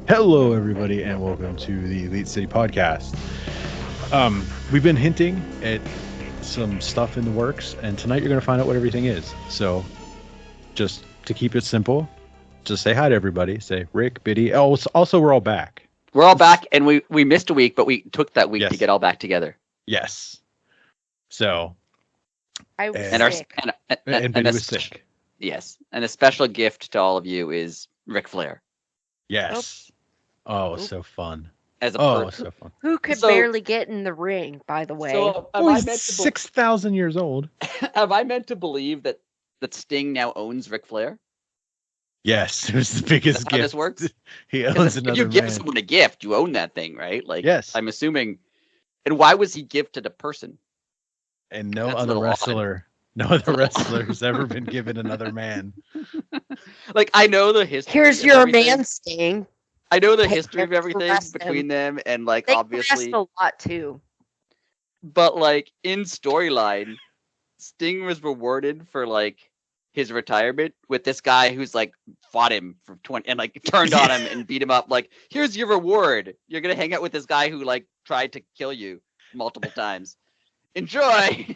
Hello, everybody, and welcome to the Elite City Podcast. We've been hinting at some stuff in the works, and tonight you're going to find out what everything is. So, just to keep it simple, just say hi to everybody. Say Rick, Biddy. Oh, also we're all back. We're all back, and we missed a week, but we took that week to get all back together. Yes. So, I was sick. And Biddy was sick. Yes, and a special gift to all of you is Ric Flair. Yes. Oh, so fun. As a so fun. Who could barely get in the ring, by the way. So he's 6,000 years old. Have I meant to believe that Sting now owns Ric Flair? Yes, it was the biggest gift. How this works? He owns another man. If you give someone a gift, you own that thing, right? Like, yes. I'm assuming. And why was he gifted a person? And no other wrestler has ever been given another man. Like, I know the history. Here's your man, Sting. I know the history of everything between them, and like they obviously a lot too. But like in storyline, Sting was rewarded for like his retirement with this guy who's like fought him for 20 and like turned on him and beat him up. Like, here's your reward. You're gonna hang out with this guy who like tried to kill you multiple times. Enjoy.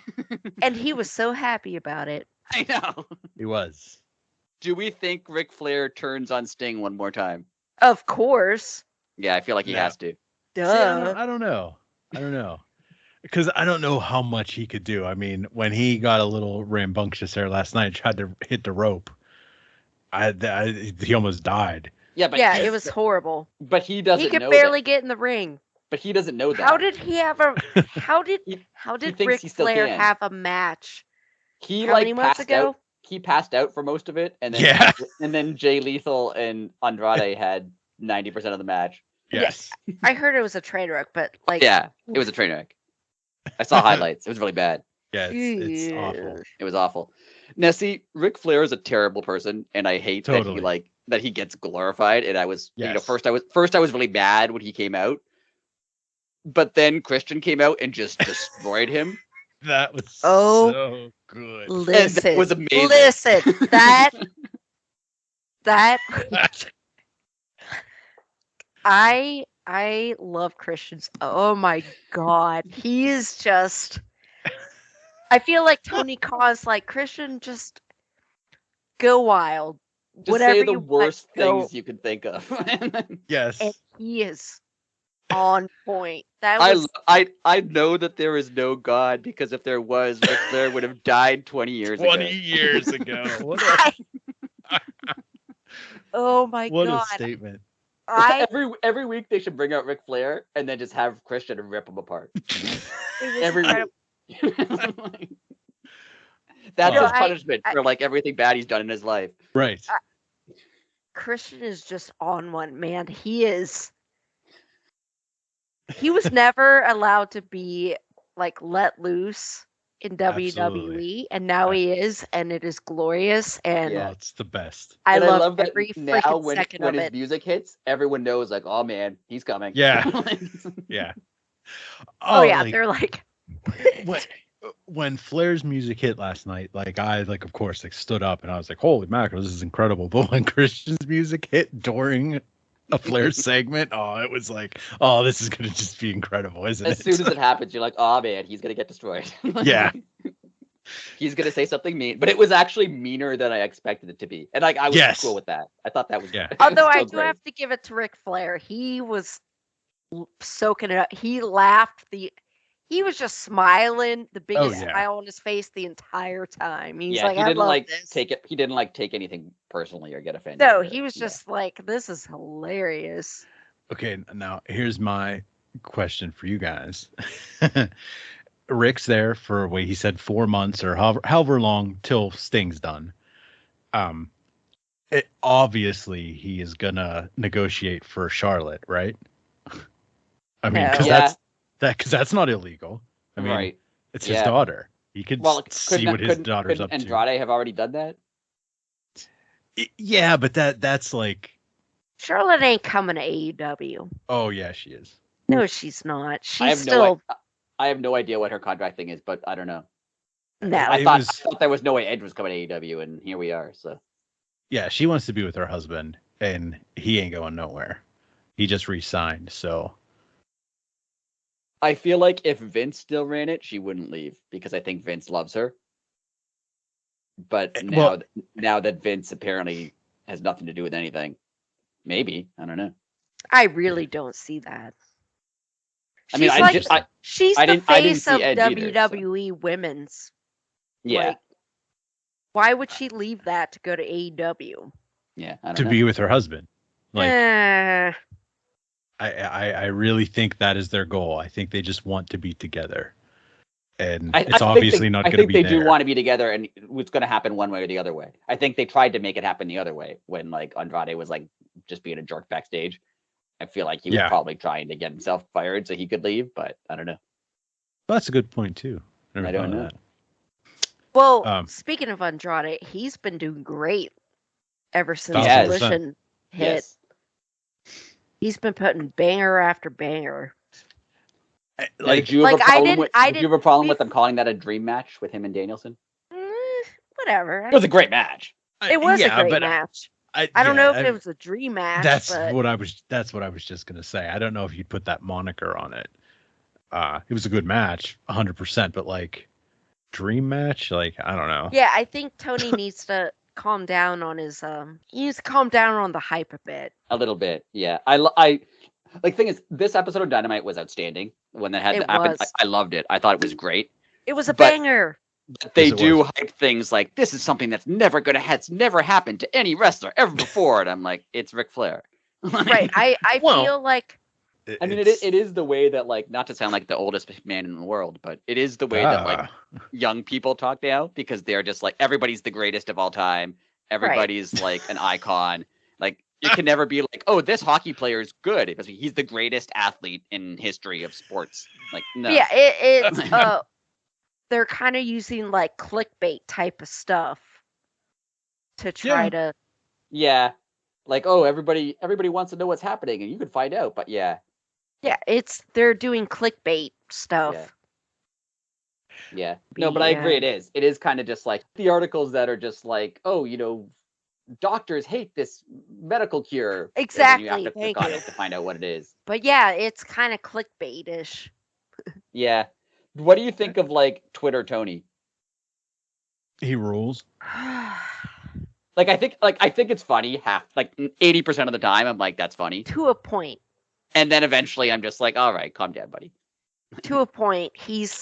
And he was so happy about it. I know. He was. Do we think Ric Flair turns on Sting one more time? Of course. Yeah, I feel like he has to. Duh. See, I don't know. Because I don't know how much he could do. I mean, when he got a little rambunctious there last night, tried to hit the rope, he almost died. Yeah, but it was horrible. But he doesn't. He could barely get in the ring. But he doesn't know that. How did he have a? How did Ric Flair have a match? He how many months ago? He passed out for most of it, and then Jay Lethal and Andrade had 90% of the match. Yes. I heard it was a train wreck, but like it was a train wreck. I saw highlights. It was really bad. Yeah, it's awful. It was awful. Now, see, Ric Flair is a terrible person, and I hate that he gets glorified. And I was, first I was really mad when he came out, but then Christian came out and just destroyed him. That was so good. Listen, that was amazing. Listen, that I love Christian's. Oh my God, he is just. I feel like Tony Khan's like, Christian, just go wild. Just whatever say the you worst want, things you can think of. Yes, and he is on point. I know that there is no God, because if there was, Ric Flair would have died 20 years ago. 20 years ago. Oh my God. What a statement. Every week they should bring out Ric Flair and then just have Christian and rip him apart. Every week. That's his punishment for like everything bad he's done in his life. Right. Christian is just on one, man. He was never allowed to be like let loose in WWE, and now he is, and it is glorious. And it's the best. I love every freaking second of it. When his music hits, everyone knows like, oh man, he's coming. Yeah. Yeah. Oh yeah, they're like when Flair's music hit last night, like I of course stood up and I was like, holy mackerel, this is incredible. But when Christian's music hit during a Flair segment, it was like, this is gonna just be incredible, isn't it? As soon as it happens, you're like, oh man, he's gonna get destroyed. Yeah. He's gonna say something mean, but it was actually meaner than I expected it to be, and I was cool with that. I thought that was Although I do have to give it to Ric Flair, he was soaking it up. He laughed. He was just smiling, the biggest smile on his face the entire time. He's like, I love this. He didn't take anything personally or get offended. No, he was just like, this is hilarious. Okay, now here's my question for you guys. Rick's there for he said 4 months or however long till Sting's done. Obviously he is gonna negotiate for Charlotte, right? I mean, because that's not illegal. I mean, it's his daughter. He could see what his daughter's up to. Andrade have already done that? Yeah, but that's like... Charlotte ain't coming to AEW. Oh, yeah, she is. No, she's not. I have no idea what her contract thing is, but I don't know. No. I thought there was no way Edge was coming to AEW, and here we are. So yeah, she wants to be with her husband, and he ain't going nowhere. He just re-signed, so I feel like if Vince still ran it, she wouldn't leave because I think Vince loves her. But now that Vince apparently has nothing to do with anything, maybe, I don't know. I really don't see that. I mean, she's the face of WWE Women's. Yeah. Like, why would she leave that to go to AEW? Yeah, I don't to know. be with her husband. Like, Eh. I really think that is their goal. I think they just want to be together, and I it's obviously not going to be there. I think they do want to be together, and it's going to happen one way or the other way. I think they tried to make it happen the other way when like Andrade was like just being a jerk backstage. I feel like he was probably trying to get himself fired so he could leave, but I don't know. Well, that's a good point too. I don't know. That. Well, speaking of Andrade, he's been doing great ever since Collision hit. Yes. He's been putting banger after banger. Did you have a problem with them calling that a dream match with him and Danielson? Whatever. It was a great match. It was a great match. I don't know if it was a dream match. That's what I was just gonna say. I don't know if you'd put that moniker on it. It was a good match, 100%, but like dream match, like I don't know. Yeah, I think Tony needs to calm down on his he needs to calm down on the hype a bit. A little bit, yeah. I like thing is this episode of Dynamite was outstanding when that had to happen. I loved it. I thought it was great. It was a banger. But they do hype things like this is something that's never happened to any wrestler ever before, and I'm like, it's Ric Flair. Right. I feel like I mean, it is the way that, like, not to sound like the oldest man in the world, but it is the way that, like, young people talk now because they're just like, everybody's the greatest of all time. Everybody's, like, an icon. Like, you can never be like, oh, this hockey player is good because he's the greatest athlete in history of sports. Like, no. Yeah, it's, they're kind of using, like, clickbait type of stuff to try to. Yeah. Like, oh, everybody wants to know what's happening, and you can find out, but yeah. Yeah, they're doing clickbait stuff. Yeah. No, but I agree. It is kind of just like the articles that are just like, oh, you know, doctors hate this medical cure. Exactly. You have to click on it to find out what it is. But yeah, it's kind of clickbait-ish. Yeah. What do you think of like Twitter Tony? He rules. I think it's funny 80% of the time. I'm like, that's funny. To a point. And then eventually I'm just like, all right, calm down, buddy. To a point. I'd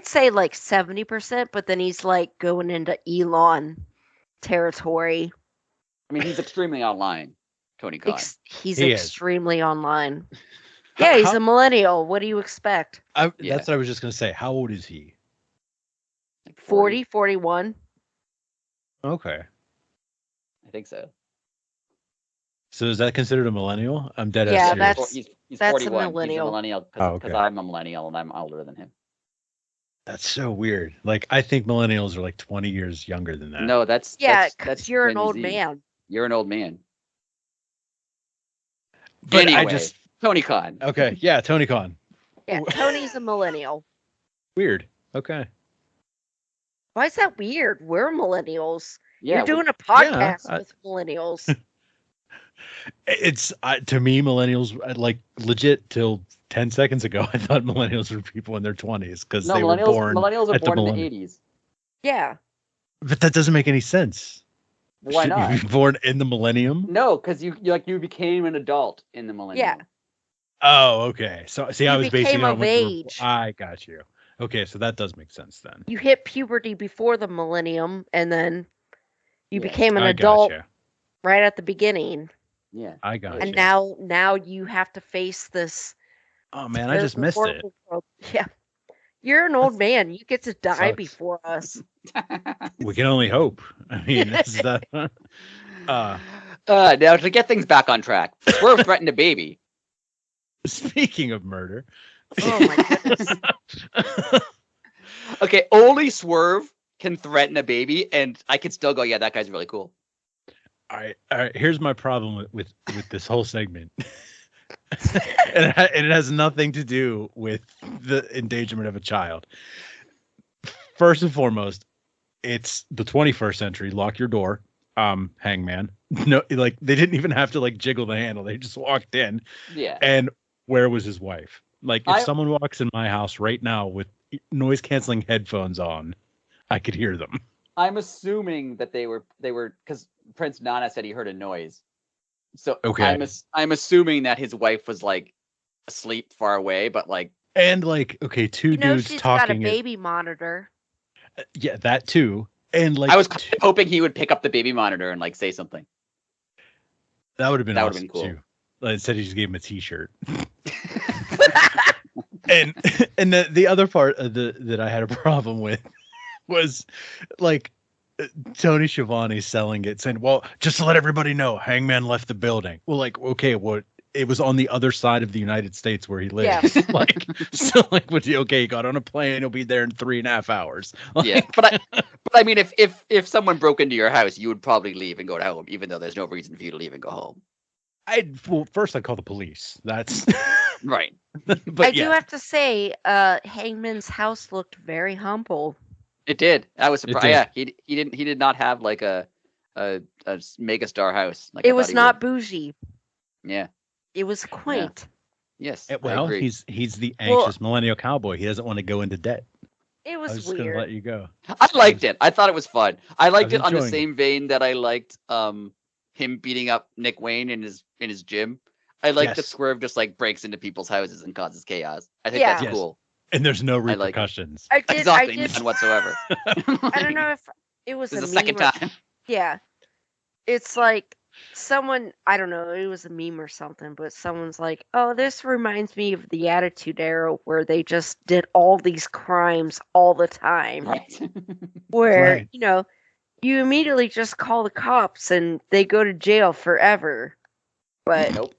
say like 70%, but then he's like going into Elon territory. I mean, he's extremely online, Tony Khan. He's extremely online. Yeah, he's a millennial. What do you expect? That's what I was just going to say. How old is he? Like 40, 41. Okay. I think so. So is that considered a millennial? I'm dead ass serious. He's that's 41. A millennial. He's a millennial because I'm a millennial and I'm older than him. That's so weird. Like, I think millennials are like 20 years younger than that. No, that's because you're an old man. You're an old man. But anyway, Tony Khan. Okay, yeah, Tony Khan. Yeah, Tony's a millennial. Weird. Okay. Why is that weird? We're millennials. Yeah, you're doing a podcast with millennials. It's to me, millennials like legit till 10 seconds ago. I thought millennials were people in their 20s because they were born. Millennials are born in the 80s. Yeah, but that doesn't make any sense. Why not? Shouldn't you be born in the millennium? No, because you became an adult in the millennium. Yeah. Oh, okay. So see, I was basing it on age. I got you. Okay, so that does make sense then. You hit puberty before the millennium, and then you became an adult right at the beginning. Yeah, I got you. And now you have to face this. Oh man, I just missed it. World. Yeah, you're an old man. You get to die before us. We can only hope. I mean, this is that. Now to get things back on track, Swerve threatened a baby. Speaking of murder. Oh my goodness. Okay, only Swerve can threaten a baby, and I could still go, yeah, that guy's really cool. All right. Here's my problem with this whole segment. and it has nothing to do with the endangerment of a child. First and foremost, it's the 21st century. Lock your door, Hangman. No, like they didn't even have to like jiggle the handle. They just walked in. Yeah. And where was his wife? Like if someone walks in my house right now with noise canceling headphones on, I could hear them. I'm assuming that they were because Prince Nana said he heard a noise. So okay. I'm assuming that his wife was like asleep far away, but like and like okay, two dudes she's talking. Got a baby monitor. Yeah, that too. And like I was hoping he would pick up the baby monitor and like say something. That would have been that awesome, would have been cool. Too. Like, instead, he just gave him a T-shirt. and the other part of that I had a problem with was like Tony Schiavone selling it, saying, "Well, just to let everybody know, Hangman left the building." Well, like, okay, well, it was on the other side of the United States where he lives. Yeah. Like, so, like, would he? Okay, he got on a plane. He'll be there in 3.5 hours. Like, yeah, but I mean, if someone broke into your house, you would probably leave and go to home, even though there's no reason for you to leave and go home. First I'd call the police. That's right. But I do have to say, Hangman's house looked very humble. It did. I was surprised. Yeah, he did not have like a megastar house. Like it was not bougie. Yeah. It was quaint. Yeah. Yes. Well, he's the anxious millennial cowboy. He doesn't want to go into debt. It was I was weird. just gonna let you go. I liked it. I thought it was fun. I liked it on the same vein that I liked him beating up Nick Wayne in his gym. I like that Swerve just like breaks into people's houses and causes chaos. I think that's cool. And there's no repercussions. Exactly, none whatsoever. I don't know if it was the second time. Yeah. It's like someone, I don't know, it was a meme or something, but someone's like, "Oh, this reminds me of the Attitude Era where they just did all these crimes all the time." Right. Where, you immediately just call the cops and they go to jail forever. But nope.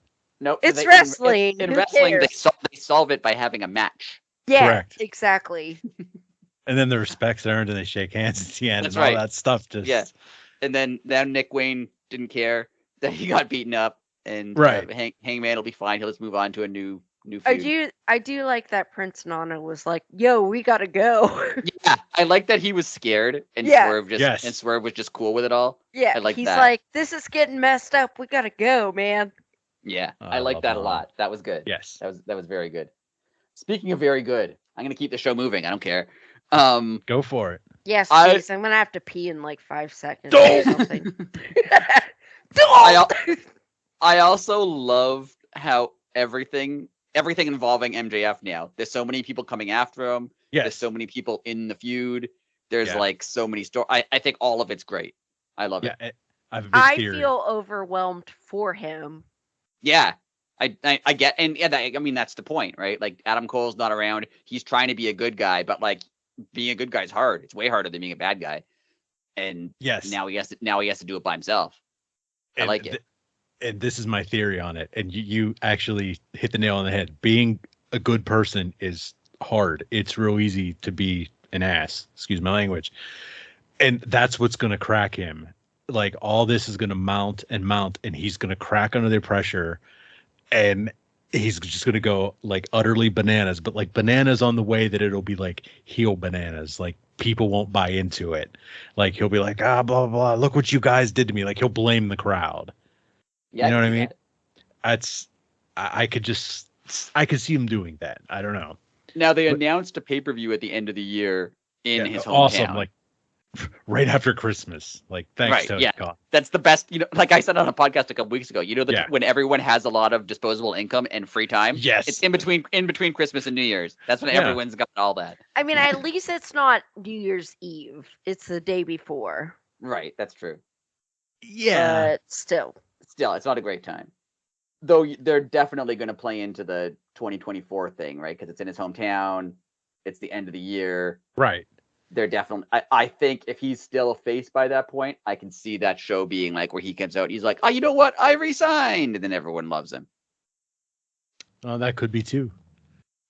It's wrestling. In wrestling, they solve it by having a match. Yeah, correct. Exactly. And then the respect's earned and they shake hands at the end. That's and all that stuff. Just And then Nick Wayne didn't care that he got beaten up, and Hangman will be fine. He'll just move on to a new feud. I do like that Prince Nana was like, "Yo, we gotta go." Yeah, I like that he was scared and Swerve was just cool with it all. Yeah, I like he's that. like, "This is getting messed up. We gotta go, man." Yeah, I like that a lot. That was good. Yes, that was very good. Speaking of very good, I'm gonna keep the show moving. I don't care. Go for it. Yes, please. I'm gonna have to pee in like 5 seconds or something. I also love how everything involving MJF now. There's so many people coming after him. Yes. There's so many people in the feud. There's like so many stories. I think all of it's great. I love it. I have a big theory. Feel overwhelmed for him. Yeah. I get, and I mean, that's the point, right? Like Adam Cole's not around. He's trying to be a good guy, but like being a good guy is hard. It's way harder than being a bad guy. And now he has to do it by himself. I like it. And this is my theory on it. And you actually hit the nail on the head. Being a good person is hard. It's real easy to be an ass. Excuse my language. And that's what's going to crack him. Like all this is going to mount, and he's going to crack under the pressure. And he's just going to go like utterly bananas, but like bananas on the way that it'll be like heel bananas. Like people won't buy into it. Like he'll be like, blah, blah, blah. Look what you guys did to me. Like he'll blame the crowd. Yeah, you know what I mean? I could see him doing that. I don't know. Now they announced a pay-per-view at the end of the year in his hometown. Awesome. Like right after Christmas. Like thanks to God. That's the best. Like I said on a podcast a couple weeks ago, when everyone has a lot of disposable income and free time. Yes. It's in between Christmas and New Year's. That's when everyone's got all that. I mean, at least it's not New Year's Eve. It's the day before. Right, that's true. Yeah. But still, it's not a great time. Though they're definitely going to play into the 2024 thing, right? Because it's in his hometown. It's the end of the year. Right. They're definitely. I think if he's still a face by that point, I can see that show being like where he comes out. He's like, "Oh, you know what? I resigned," and then everyone loves him. Oh, that could be too.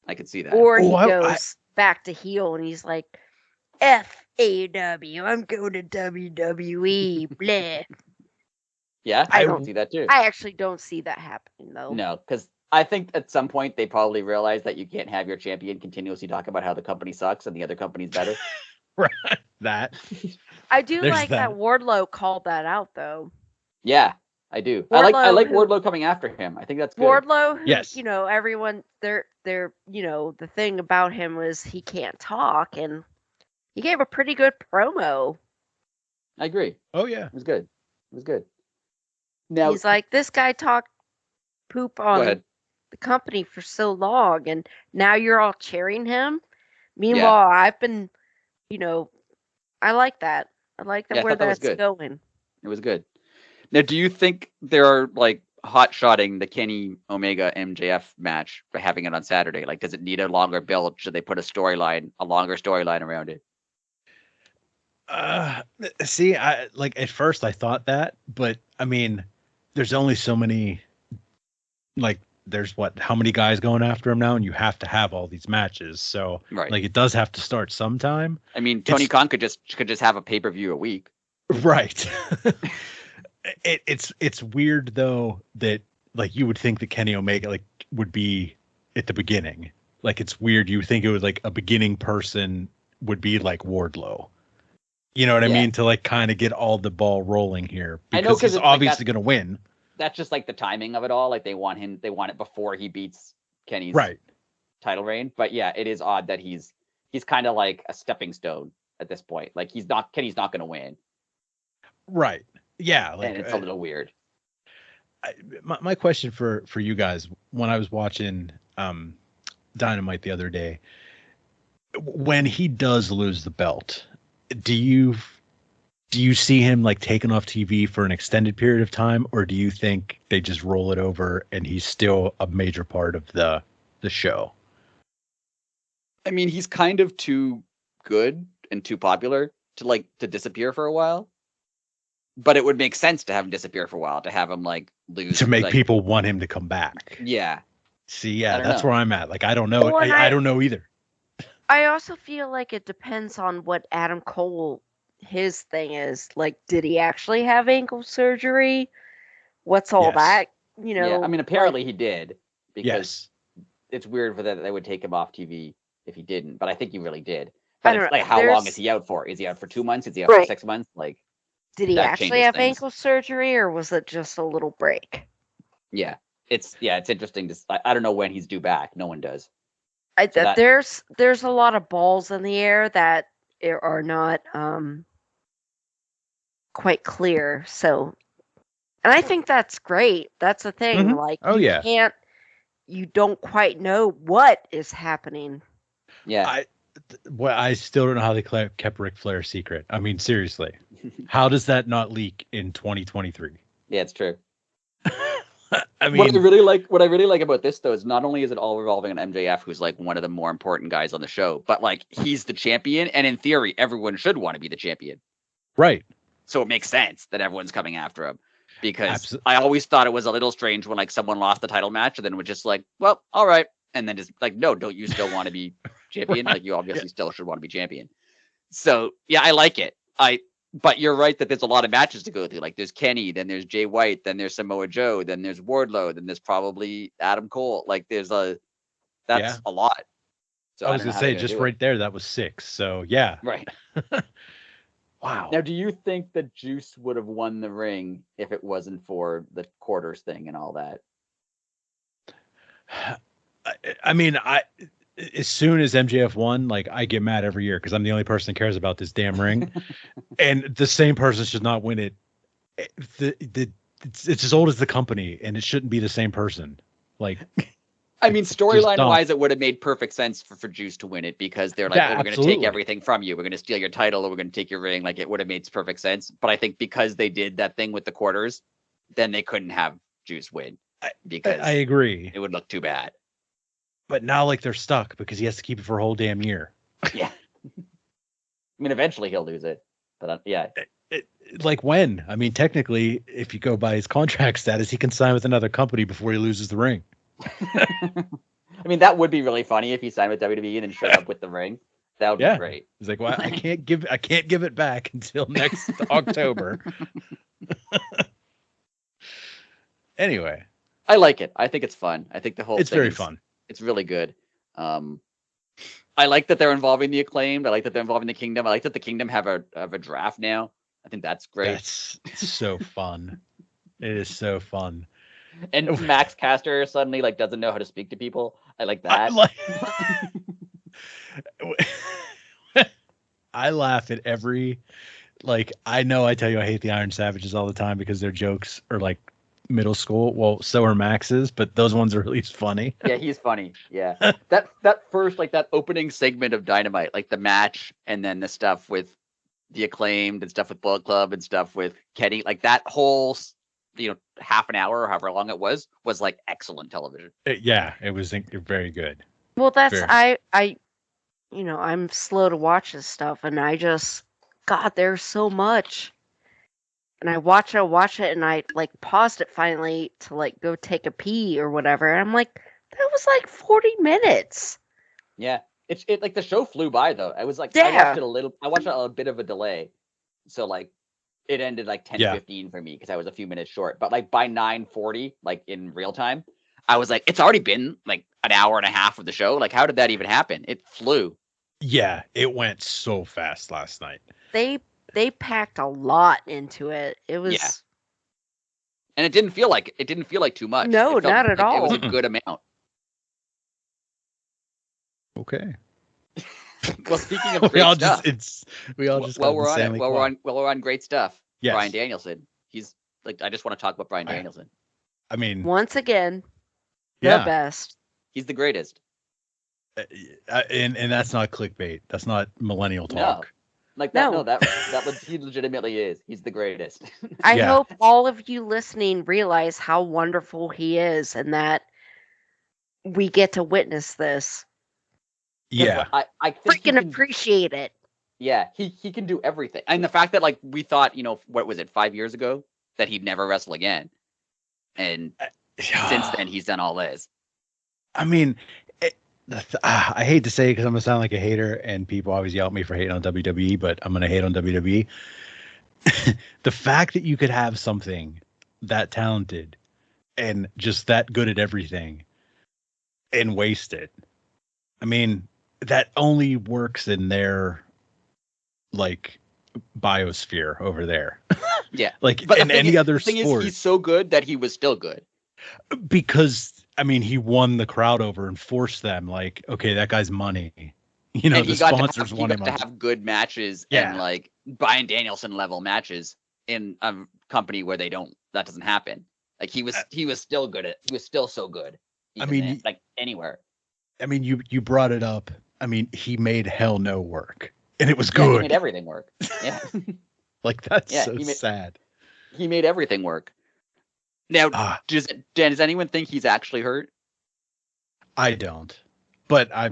I could see that. Or he goes back to heel and he's like, "FAW, I'm going to WWE." Blah. Yeah, I don't see that too. I actually don't see that happening though. No, because I think at some point they probably realize that you can't have your champion continuously talk about how the company sucks and the other company's better. Right. That. I do like that Wardlow called that out, though. Yeah, I do. I like Wardlow coming after him. I think that's good. Wardlow, who, yes. Everyone, they're the thing about him was he can't talk, and he gave a pretty good promo. I agree. Oh yeah, it was good. It was good. Now he's like, this guy talked poop on the company for so long, and now you're all cheering him. Meanwhile, I've been, I like that. I like that where that's going. It was good. Now, do you think they are like hot-shotting the Kenny Omega MJF match by having it on Saturday? Like, does it need a longer build? Should they put a longer storyline around it? See, at first I thought that, but I mean, there's only so many. Like, there's how many guys going after him now, and you have to have all these matches. So, like, it does have to start sometime. I mean, Tony Khan could just have a pay-per-view a week. Right. It's weird though that like you would think that Kenny Omega would be at the beginning. Like, it's weird. You would think it was like a beginning person would be like Wardlow. You know what I mean? To like kind of get all the ball rolling here, because he's obviously going to win. That's just like the timing of it all. Like they want it before he beats Kenny's title reign. But yeah, it is odd that he's kind of like a stepping stone at this point. Like Kenny's not going to win. Right. Yeah. And it's a little weird. My question for you guys, when I was watching Dynamite the other day, when he does lose the belt, do you see him like taken off TV for an extended period of time, or do you think they just roll it over and he's still a major part of the show? I mean, he's kind of too good and too popular to disappear for a while. But it would make sense to have him disappear for a while, to have him like lose, to make people want him to come back. Yeah. See, that's where I'm at. Like, I don't know. Well, I don't know either. I also feel like it depends on what Adam Cole, his thing is. Like, did he actually have ankle surgery? What's all that? Yeah, I mean, apparently he did, because it's weird for that they would take him off TV if he didn't. But I think he really did. But it's like, how long is he out for? Is he out for 2 months? Is he out for 6 months? Like, did he actually have ankle surgery, or was it just a little break? Yeah, it's interesting. I don't know when he's due back. No one does. There's a lot of balls in the air that are not quite clear. So, and I think that's great. That's the thing. Mm-hmm. Like, you don't quite know what is happening. Yeah. I still don't know how they kept Ric Flair secret. I mean, seriously, how does that not leak in 2023? Yeah, it's true. I mean, what I really like about this though is not only is it all revolving on MJF, who's like one of the more important guys on the show, but like he's the champion, and in theory, everyone should want to be the champion. Right. So it makes sense that everyone's coming after him, because I always thought it was a little strange when like someone lost the title match and then was just like, well, all right. And then just like, no, don't you still want to be champion? Like, you obviously still should want to be champion. So yeah, I like it. But you're right that there's a lot of matches to go through. Like, there's Kenny, then there's Jay White, then there's Samoa Joe, then there's Wardlow, then there's probably Adam Cole. Like, that's a lot. So I was gonna say, just right there, that was 6. So yeah. Right. Wow. Now, do you think that Juice would have won the ring if it wasn't for the quarters thing and all that? I mean, as soon as MJF won, like, I get mad every year because I'm the only person that cares about this damn ring, and the same person should not win it. It's as old as the company, and it shouldn't be the same person. Like, I mean, storyline wise, it would have made perfect sense for Juice to win it, because they're like, we're going to take everything from you. We're going to steal your title, or we're going to take your ring. Like, it would have made perfect sense. But I think because they did that thing with the quarters, then they couldn't have Juice win, because I agree. It would look too bad. But now, like, they're stuck because he has to keep it for a whole damn year. Yeah. I mean, eventually he'll lose it. But yeah. Like, when? I mean, technically, if you go by his contract status, he can sign with another company before he loses the ring. I mean, that would be really funny if he signed with WWE and then showed up with the ring. That would be great. He's like, well, I can't give it back until next October. Anyway. I like it. I think it's fun. I think the whole it's thing very fun. It's really good. I like that they're involving the Acclaimed. I like that they're involving the Kingdom. I like that the Kingdom have a draft now. I think that's great. That's so fun. It is so fun. And Max Caster suddenly like doesn't know how to speak to people. I like that. I laugh at every, like, I know I tell you I hate the Iron Savages all the time because their jokes are like middle school. Well, so are Max's, but those ones are really funny. Yeah, he's funny. Yeah. that first, like that opening segment of Dynamite, like the match and then the stuff with the Acclaimed and stuff with Bullet Club and stuff with Kenny, like that whole, half an hour or however long it was like excellent television. It was very good. Well, that's, I'm slow to watch this stuff, and God, there's so much. And I watch it, and I like paused it finally to like go take a pee or whatever. And I'm like, that was like 40 minutes. Yeah. It like the show flew by though. I was like, I watched it a bit of a delay. So like it ended like 10:15 for me because I was a few minutes short. But like by 9:40, like in real time, I was like, it's already been like an hour and a half of the show. Like, how did that even happen? It flew. Yeah, it went so fast last night. They packed a lot into it. It was, and it didn't feel like too much. No, not at all. It was a good amount. Okay. Well, speaking of great stuff, while we're on great stuff. Yes. Bryan Danielson. He's like, I just want to talk about Bryan Danielson. I mean, once again, the best. He's the greatest. And that's not clickbait. That's not millennial talk. No. Like that. No, that he legitimately is. He's the greatest. I hope all of you listening realize how wonderful he is, and that we get to witness this. Yeah, I freaking appreciate it. Yeah, he can do everything, and the fact that like we thought, what was it, 5 years ago that he'd never wrestle again, and since then he's done all this. I mean, I hate to say it because I'm gonna sound like a hater, and people always yell at me for hating on WWE, but I'm gonna hate on WWE. The fact that you could have something that talented and just that good at everything and waste it. I mean, that only works in their like biosphere over there. Yeah. Like in any other sport. He's so good that he was still good. Because I mean, he won the crowd over and forced them like, okay, that guy's money. The sponsors want him to have good matches and like Bryan Danielson level matches in a company where that doesn't happen. Like he was still good he was still so good. I mean, like anywhere. I mean, you brought it up. I mean, he made Hell No work, and it was good. He made everything work. Yeah. Like that's sad. He made everything work. Now, does anyone think he's actually hurt? I don't, but I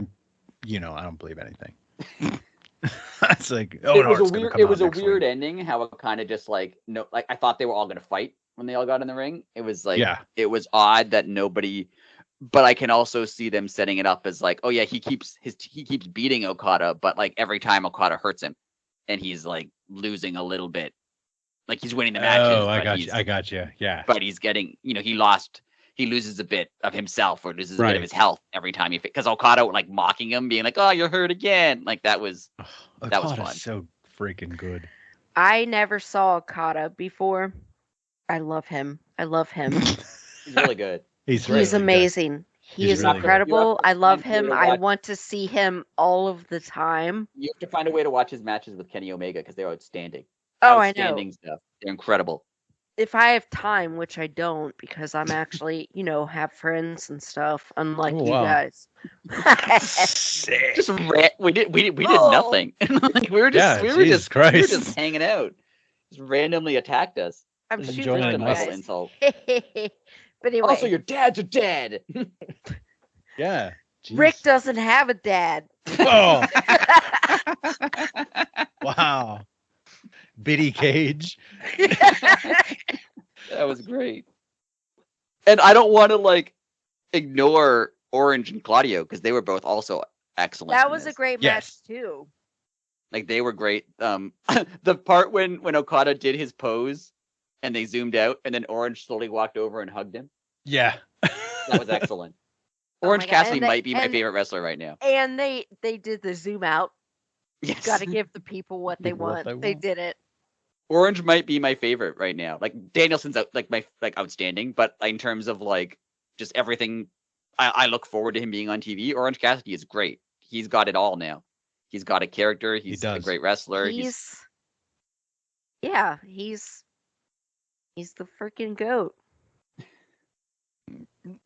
don't believe anything. It's like, it was a weird ending. How it kind of just like I thought they were all going to fight when they all got in the ring. It was like it was odd that nobody. But I can also see them setting it up as like, oh yeah, he keeps beating Okada, but like every time Okada hurts him, and he's like losing a little bit, like he's winning the matches. Oh, I got you. Yeah. But he's getting, he loses a bit of himself or loses a bit of his health every time because Okada like mocking him, being like, oh, you're hurt again. Like that was fun. So freaking good. I never saw Okada before. I love him. He's really good. He's amazing. He is really incredible. I love him. I want to see him all of the time. You have to find a way to watch his matches with Kenny Omega because they're outstanding. Oh, outstanding I know. Stuff. They're incredible. If I have time, which I don't, because I'm actually, have friends and stuff, unlike you guys. Just we did nothing. Like, we were just hanging out. Just randomly attacked us. I'm shooting a nice insult. But anyway. Also, your dad's dead. Yeah. Jeez. Rick doesn't have a dad. Oh. Wow. Biddy Cage. That was great. And I don't want to ignore Orange and Claudio because they were both also excellent. That was a great match too. Like they were great. The part when Okada did his pose and they zoomed out and then Orange slowly walked over and hugged him. Yeah. That was excellent. Oh Orange my God. Cassidy might be my favorite wrestler right now. And they did the zoom out. Yes. Got to give the people what they want. They did it. Orange might be my favorite right now. Like Danielson's outstanding, but in terms of like just everything, I look forward to him being on TV. Orange Cassidy is great. He's got it all now. He's got a character. He's a great wrestler. He's the freaking GOAT.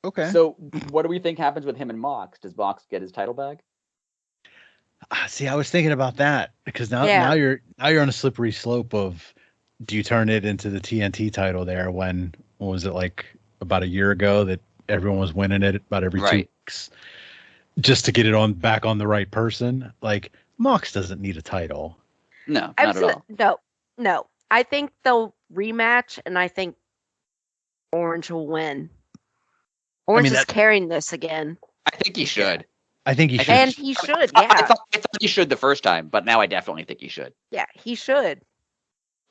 Okay. So what do we think happens with him and Mox? Does Mox get his title back? See, I was thinking about that because now you're on a slippery slope of, do you turn it into the TNT title there when, what was it, like about a year ago that everyone was winning it about every 2 weeks just to get it back on the right person? Like, Mox doesn't need a title. No, not at all. No. I think they'll rematch, and I think Orange will win. Orange is carrying this again. I think he should. I think he should. And he should, I thought he should the first time, but now I definitely think he should. Yeah, he should.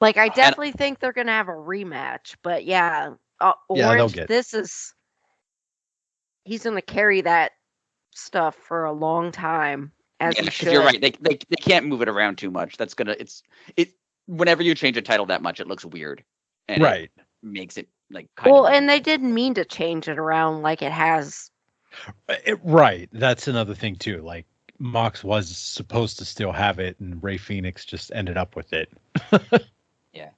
Like, I definitely think they're going to have a rematch. But, Orange, he's going to carry that stuff for a long time, as he should. You're right. They can't move it around too much. That's going to, whenever you change a title that much, it looks weird. And it makes it, like, and they didn't mean to change it around like it has. Right. That's another thing too. Like, Mox was supposed to still have it, and Rey Fenix just ended up with it. Yeah.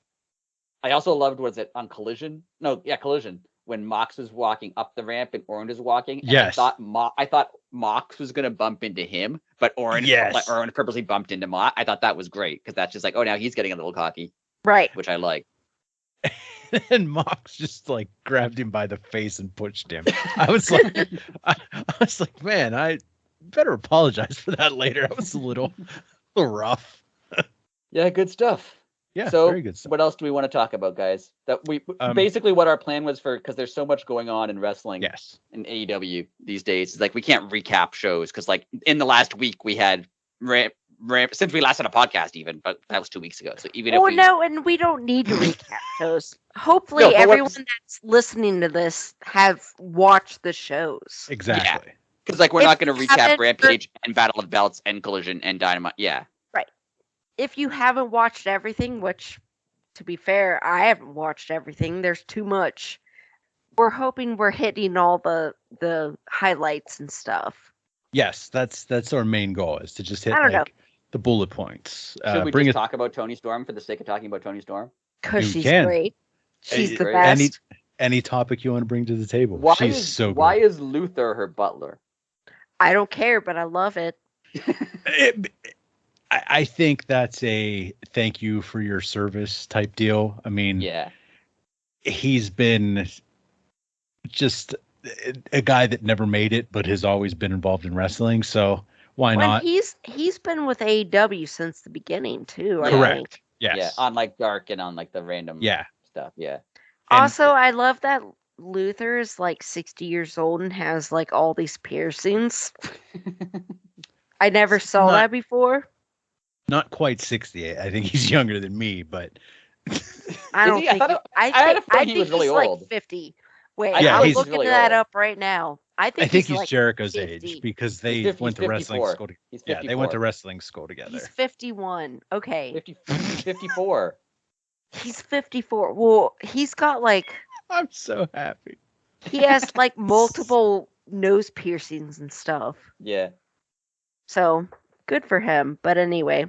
I also loved, was it on Collision? No, yeah, Collision. When Mox was walking up the ramp and Orange was walking. And yes. I thought Mox was going to bump into him, but Orange purposely bumped into Mox. I thought that was great because that's just like, oh, now he's getting a little cocky. Right. Which I like. And Mox just like grabbed him by the face and pushed him. I was like, man, I better apologize for that later. I was a little rough. Yeah, good stuff. Yeah, so very good stuff. What else do we want to talk about, guys? That we basically what our plan was because there's so much going on in wrestling in AEW these days. It's like we can't recap shows because like in the last week we had ramp since we last had a podcast even, but that was 2 weeks ago. So even and we don't need to recap shows. Hopefully everyone that's listening to this have watched the shows. Exactly. Because like we're not going to recap Rampage and Battle of Belts and Collision and Dynamite. Yeah. Right. If you haven't watched everything, which to be fair, I haven't watched everything. There's too much. We're hoping we're hitting all the highlights and stuff. Yes, that's our main goal, is to just hit the bullet points. Should we just talk about Toni Storm for the sake of talking about Toni Storm? Because she's great. She's the best. Any topic you want to bring to the table. She's so great. Why is Luther her butler? I don't care, but I love it. I think that's a thank you for your service type deal. I mean, he's been just a guy that never made it, but has always been involved in wrestling. So why not? He's been with AEW since the beginning too. Correct. Yes. Yeah, on like Dark and on like the random stuff. Yeah. Also, I love that Luther is like 60 years old and has like all these piercings. I never saw that before. Not quite 60. I think he's younger than me, but I don't think. I think he was really old. Like 50. Wait, I'm looking really that up right now. I think he's like Jericho's 50. age because they went to wrestling school. Yeah, they went to wrestling school together. He's 51. Okay. 54. He's 54. Well, he's got like. I'm so happy. He has like multiple nose piercings and stuff. Yeah. So good for him. But anyway.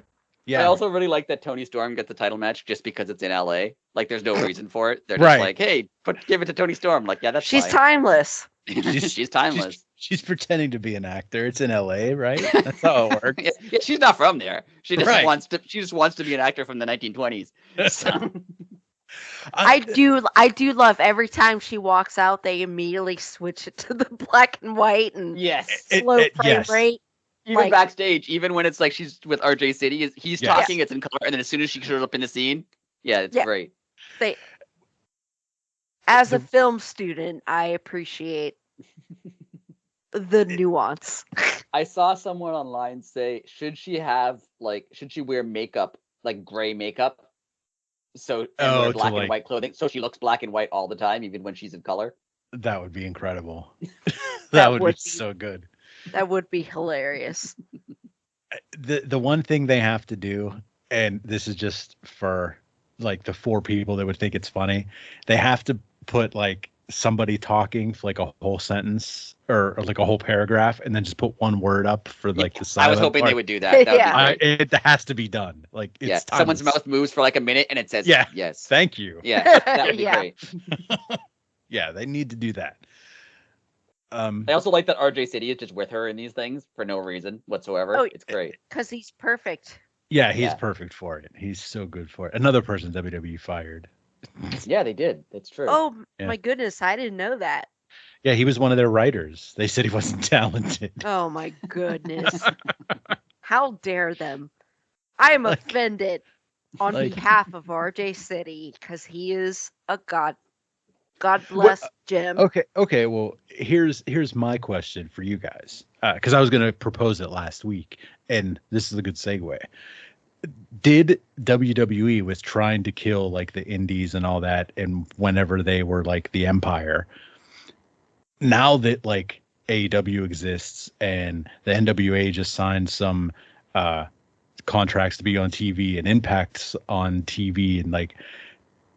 Yeah. I also really like that Toni Storm gets the title match just because it's in LA. Like, there's no reason for it. They're just like, hey, give it to Toni Storm. Like, yeah, that's She's timeless. She's timeless. She's pretending to be an actor. It's in LA, right? That's how it works. Yeah, she's not from there. She just wants to. She just wants to be an actor from the 1920s. So. I do love every time she walks out, they immediately switch it to the black and white and slow frame rate. Even backstage, even when it's like she's with RJ City, he's talking, it's in color, and then as soon as she shows up in the scene, it's great. As a film student, I appreciate the nuance. I saw someone online say, should she wear makeup, like gray makeup? So wear black and white clothing, so she looks black and white all the time, even when she's in color. That would be incredible. that would be so good. That would be hilarious. The one thing they have to do, and this is just for like the 4 people that would think it's funny, they have to put like somebody talking for like a whole sentence or like a whole paragraph, and then just put one word up for like the silent I was hoping part. they would do that. That would it has to be done. Like it's someone's mouth moves for like a minute and it says yes. Thank you. Yeah, that would be great. Yeah, they need to do that. I also like that RJ City is just with her in these things for no reason whatsoever. Oh, it's great. Because he's perfect. Yeah, he's perfect for it. He's so good for it. Another person WWE fired. Yeah, they did. That's true. Oh, my goodness. I didn't know that. Yeah, he was one of their writers. They said he wasn't talented. Oh, my goodness. How dare them? I am offended on behalf of RJ City because he is a god. God bless Jim. Okay. Well, here's my question for you guys, because I was going to propose it last week, and this is a good segue. Did WWE was trying to kill like the indies and all that, and whenever they were like the empire, now that like AEW exists and the NWA just signed some contracts to be on TV and Impact's on TV, and like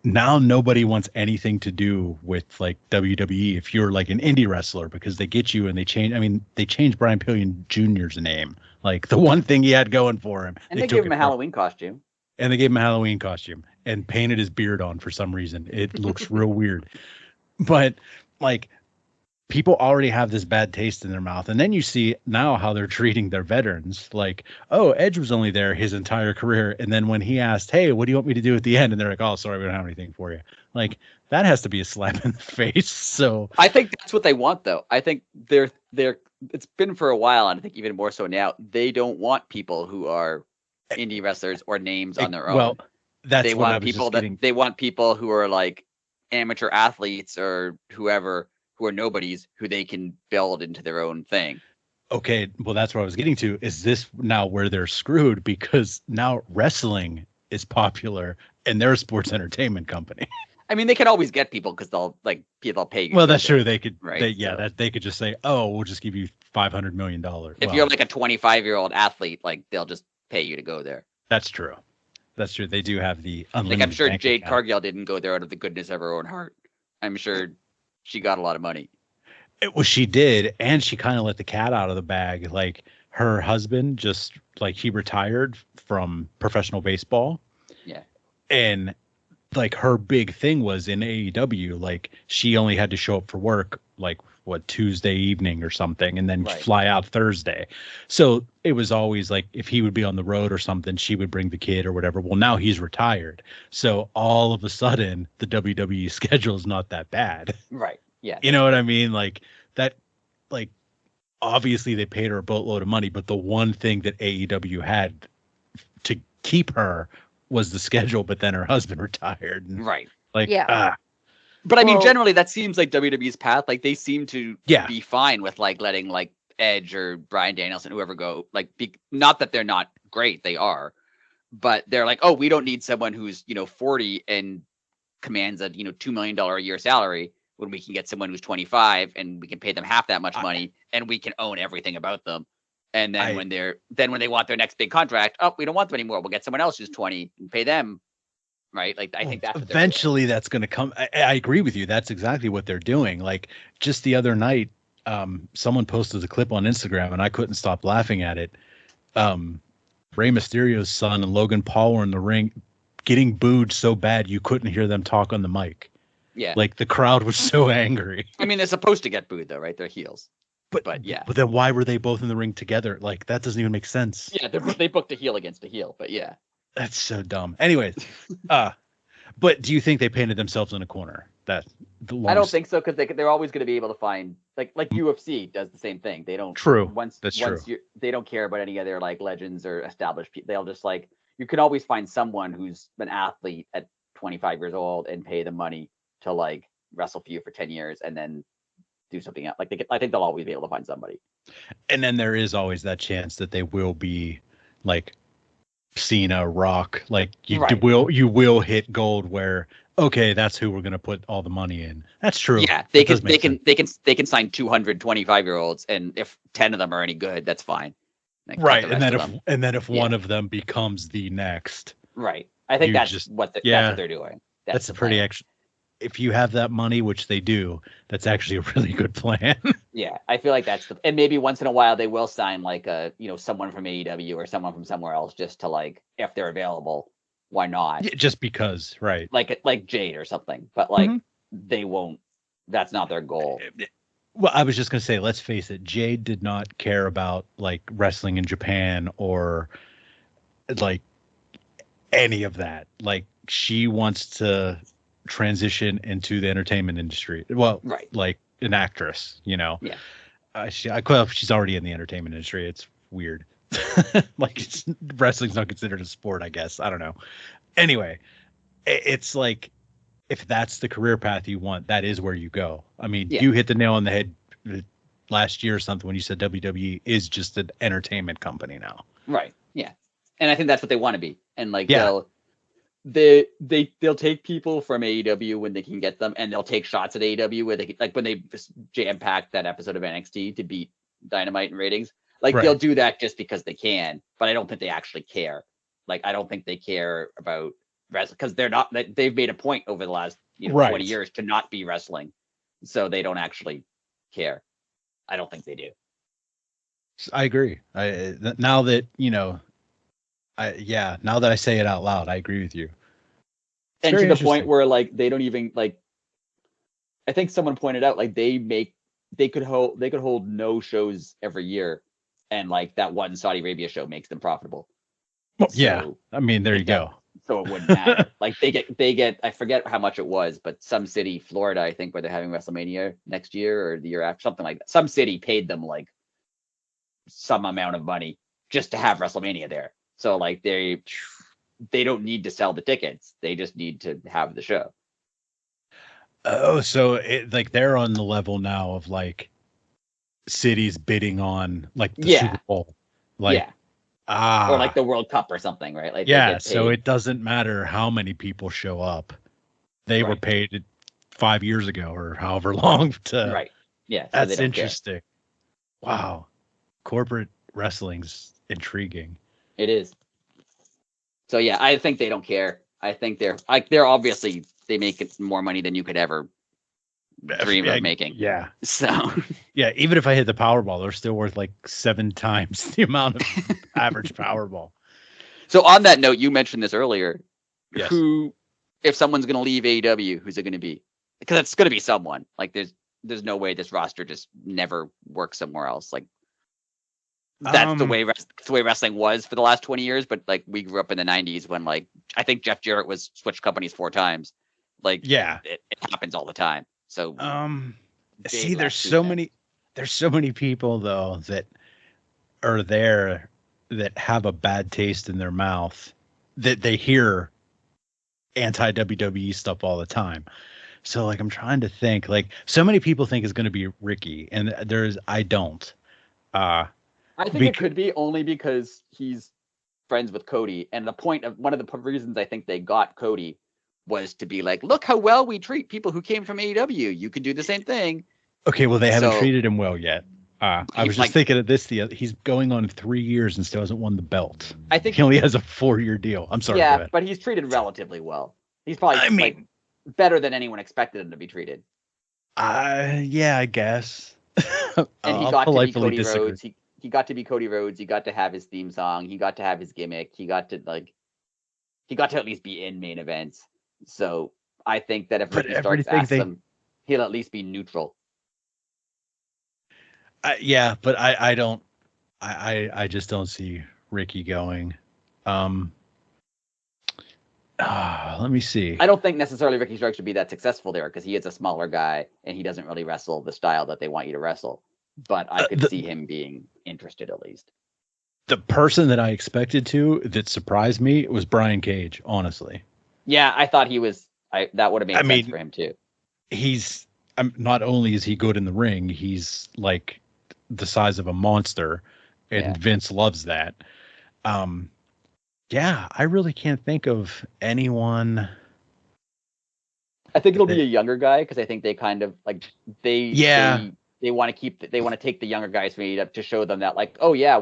now nobody wants anything to do with like WWE if you're like an indie wrestler, because they get you and they changed Brian Pillman Jr.'s name, like the one thing he had going for him. And they gave him a Halloween costume. And they gave him a Halloween costume and painted his beard on for some reason. It looks real weird. But like people already have this bad taste in their mouth. And then you see now how they're treating their veterans. Like, oh, Edge was only there his entire career. And then when he asked, hey, what do you want me to do at the end? And they're like, oh, sorry, we don't have anything for you. Like, that has to be a slap in the face. So I think that's what they want, though. I think they're it's been for a while, and I think even more so now, they don't want people who are indie wrestlers or names on their own. Well, that's they what want people they want people who are like amateur athletes or whoever, who are nobodies, who they can build into their own thing. Okay, well, that's what I was getting to. Is this now where they're screwed? Because now wrestling is popular and they're a sports entertainment company. I mean, they can always get people because they'll pay you. Well, that's true. They could, right? They could just say, "Oh, we'll just give you $500 million." If you're like a 25-year-old athlete, like they'll just pay you to go there. That's true. That's true. They do have the unlimited. Like I'm sure Jade Cargill didn't go there out of the goodness of her own heart. I'm sure she got a lot of money. Well, she did, and she kind of let the cat out of the bag. Like her husband, just like he retired from professional baseball. Yeah, and like her big thing was in AEW, like she only had to show up for work like Tuesday evening or something, and then fly out Thursday. So it was always like if he would be on the road or something, she would bring the kid or whatever. Well, now he's retired, so all of a sudden the WWE schedule is not that bad. Right. Yeah. You know what I mean? Like that. Like obviously they paid her a boatload of money, but the one thing that AEW had to keep her was the schedule, but then her husband retired. And, right. Like, but I mean, generally that seems like WWE's path. Like they seem to be fine with like letting like Edge or Bryan Danielson, whoever go, like, not that they're not great. They are, but they're like, oh, we don't need someone who's, 40 and commands a, $2 million a year salary when we can get someone who's 25 and we can pay them half that much money and we can own everything about them. And then when they want their next big contract, oh, we don't want them anymore. We'll get someone else who's 20 and pay them. Right. Like, I think that's what eventually that's going to come. I agree with you. That's exactly what they're doing. Like just the other night, someone posted a clip on Instagram and I couldn't stop laughing at it. Rey Mysterio's son and Logan Paul were in the ring getting booed so bad you couldn't hear them talk on the mic. Yeah. Like the crowd was so angry. I mean, they're supposed to get booed though, right? They're heels. But yeah. But then why were they both in the ring together? Like that doesn't even make sense. Yeah, they booked a heel against a heel, but yeah. That's so dumb. Anyways, but do you think they painted themselves in a corner? I don't think so, because they're always going to be able to find like UFC does the same thing. They don't. True. That's true. They don't care about any other like legends or established people. They'll just like, you can always find someone who's an athlete at 25 years old and pay them money to like wrestle for you for 10 years and then do something else. Like I think they'll always be able to find somebody. And then there is always that chance that they will be like Cena, Rock, like you will hit gold where okay, that's who we're going to put all the money in. That's true. Yeah, they can sign 225-year-olds, and if 10 of them are any good, that's fine. Like, right, and then if one of them becomes the next, right. I think that's what they're doing. That's a pretty if you have that money, which they do, that's actually a really good plan. Yeah, I feel like and maybe once in a while they will sign like someone from AEW or someone from somewhere else just to like, if they're available, why not? Yeah, just because, right? Like Jade or something, but like they won't. That's not their goal. Well, I was just gonna say, let's face it, Jade did not care about like wrestling in Japan or like any of that. Like, she wants to transition into the entertainment industry. Well, right, like an actress, Yeah. She's already in the entertainment industry. It's weird. Like, wrestling's not considered a sport, I guess. I don't know. Anyway, it's like, if that's the career path you want, that is where you go. I mean, you hit the nail on the head last year or something when you said WWE is just an entertainment company now. Right. Yeah. And I think that's what they want to be. And like, they'll take people from AEW when they can get them, and they'll take shots at AEW where they, like when they jam-packed that episode of NXT to beat Dynamite in ratings. Like, they'll do that just because they can, but I don't think they actually care. Like, I don't think they care about wrestling because they've made a point over the last 20 years to not be wrestling, so they don't actually care. I don't think they do. I agree. Now that now that I say it out loud, I agree with you. And to the point where like they don't even like. I think someone pointed out like they could hold no shows every year, and like that one Saudi Arabia show makes them profitable. Well, so, I mean, there you go. So it wouldn't matter. Like they get I forget how much it was, but some city, Florida, I think, where they're having WrestleMania next year or the year after, something like that. Some city paid them like some amount of money just to have WrestleMania there. So like they don't need to sell the tickets. They just need to have the show. Oh, so like they're on the level now of like cities bidding on like the Super Bowl. Like, or like the World Cup or something, right? Like, so it doesn't matter how many people show up. They were paid 5 years ago or however long to. Right. Yeah. So that's interesting. Wow. Corporate wrestling's intriguing. It is. So yeah, I think they don't care. I think they're obviously, they make more money than you could ever dream of making. Yeah. So yeah, even if I hit the Powerball, they're still worth like 7 times the amount of average Powerball. So on that note, you mentioned this earlier. Yes. Who, if someone's going to leave AEW, who's it going to be? Because it's going to be someone. Like there's no way this roster just never works somewhere else. Like that's the way wrestling was for the last 20 years. But like we grew up in the 90s when like I think Jeff Jarrett was switched companies 4 times. Like it happens all the time. So see, there's so many people though that are there that have a bad taste in their mouth that they hear anti-WWE stuff all the time. So like I'm trying to think, like so many people think it's going to be Ricky, and I don't. I think it could be only because he's friends with Cody, and one of the reasons I think they got Cody was to be like, look how well we treat people who came from AEW. You can do the same thing. Okay, well they haven't treated him well yet. I was just thinking of this. He's going on 3 years and still hasn't won the belt. I think he only has a 4-year deal. I'm sorry. Yeah, but he's treated relatively well. He's probably better than anyone expected him to be treated. Yeah, I guess. And he got to be Cody Rhodes. He got to be Cody Rhodes. He got to have his theme song. He got to have his gimmick. He got to at least be in main events. So I think that if Ricky Starks asks him, he'll at least be neutral. Yeah, but I don't. I just don't see Ricky going. Let me see. I don't think necessarily Ricky Starks should be that successful there because he is a smaller guy and he doesn't really wrestle the style that they want you to wrestle. But I could see him being interested at least. The person that I expected that surprised me was Brian Cage, honestly. Yeah, I thought he was. That would have made sense for him too. He's not only is he good in the ring, he's like the size of a monster, and Vince loves that. Yeah, I really can't think of anyone I think it'll be a younger guy because I think they kind of like they want to take the younger guys from AEW to show them that like, oh yeah,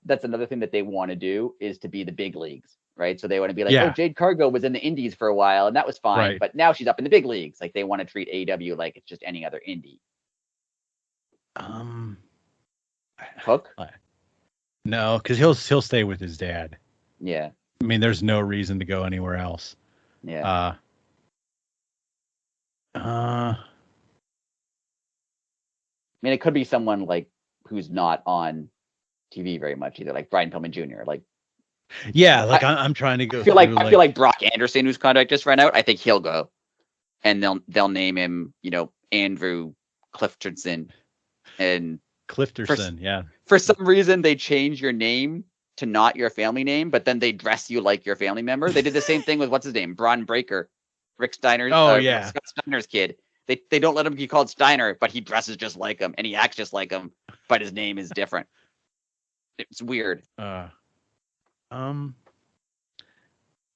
that's another thing that they want to do is to be the big leagues, right? So they want to be like, oh, Jade Cargill was in the indies for a while and that was fine, but now she's up in the big leagues. Like they want to treat AEW like it's just any other indie. Hook? No, because he'll stay with his dad. Yeah. I mean, there's no reason to go anywhere else. Yeah. I mean, it could be someone like who's not on TV very much either, like Brian Pillman Jr. Like, yeah, like I'm trying to go. I feel like Brock Anderson, whose contract just ran out. I think he'll go, and they'll name him, Andrew Cliftonson, and Clifterson. Yeah. For some reason, they change your name to not your family name, but then they dress you like your family member. They did the same thing with what's his name, Braun Breaker, Rick Steiner's. Scott Steiner's kid. They don't let him be called Steiner, but he dresses just like him and he acts just like him, but his name is different. It's weird.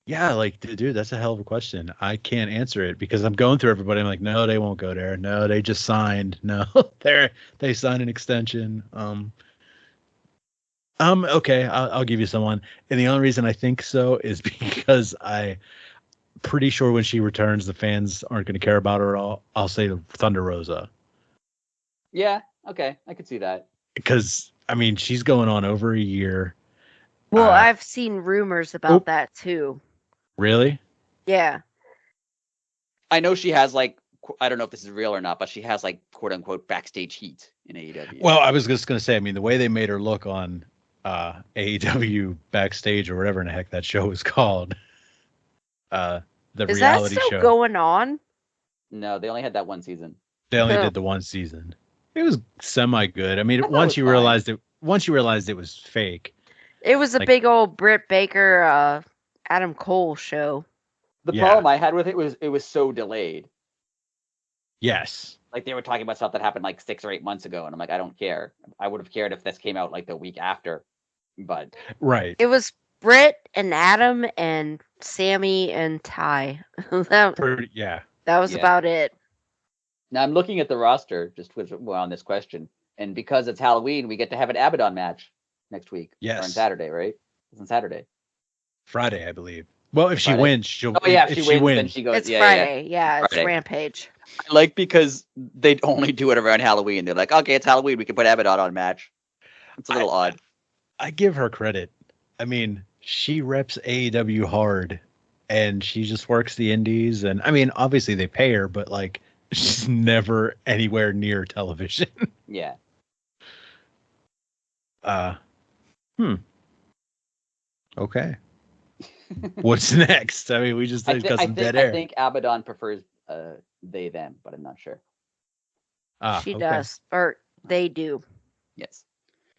Yeah, like, dude, that's a hell of a question. I can't answer it because I'm going through everybody. I'm like, no, they won't go there. No, they just signed. No, they signed an extension. Okay, I'll give you someone. And the only reason I think so is because I'm pretty sure when she returns, the fans aren't going to care about her at all. I'll say Thunder Rosa. Yeah, okay, I could see that. Because, I mean, she's going on over a year. Well, I've seen rumors about that too. Really? Yeah. I know she has like, I don't know if this is real or not, but she has like quote unquote backstage heat in AEW. Well, I was just going to say, I mean, the way they made her look on AEW Backstage or whatever in the heck that show was called. The is reality that still show going on? No, they only had that one season. They only did the one season. It was semi good. I mean, once you realized it was fake. It was a big old Britt Baker, Adam Cole show. The problem I had with it was so delayed. Yes. Like they were talking about stuff that happened like 6 or 8 months ago, and I'm like, I don't care. I would have cared if this came out like the week after, but right. It was Britt and Adam and Sammy and Ty. That was about it. Now I'm looking at the roster just on this question, and because it's Halloween, we get to have an Abaddon match next week. Yes. Or on Saturday, right? It's on Saturday. Friday, I believe. Well, if she wins, she'll. Oh yeah, if she wins, then she goes. It's Friday. Yeah, it's Rampage. I like because they only do it around Halloween. They're like, okay, it's Halloween. We can put Abaddon on a match. It's a little odd. I give her credit. I mean, she reps AEW hard, and she just works the indies. And I mean, obviously they pay her, but like, she's never anywhere near television. Yeah. Okay. What's next? I mean, we just got some dead air. I think Abaddon prefers they them, but I'm not sure. She does, or they do. Yes,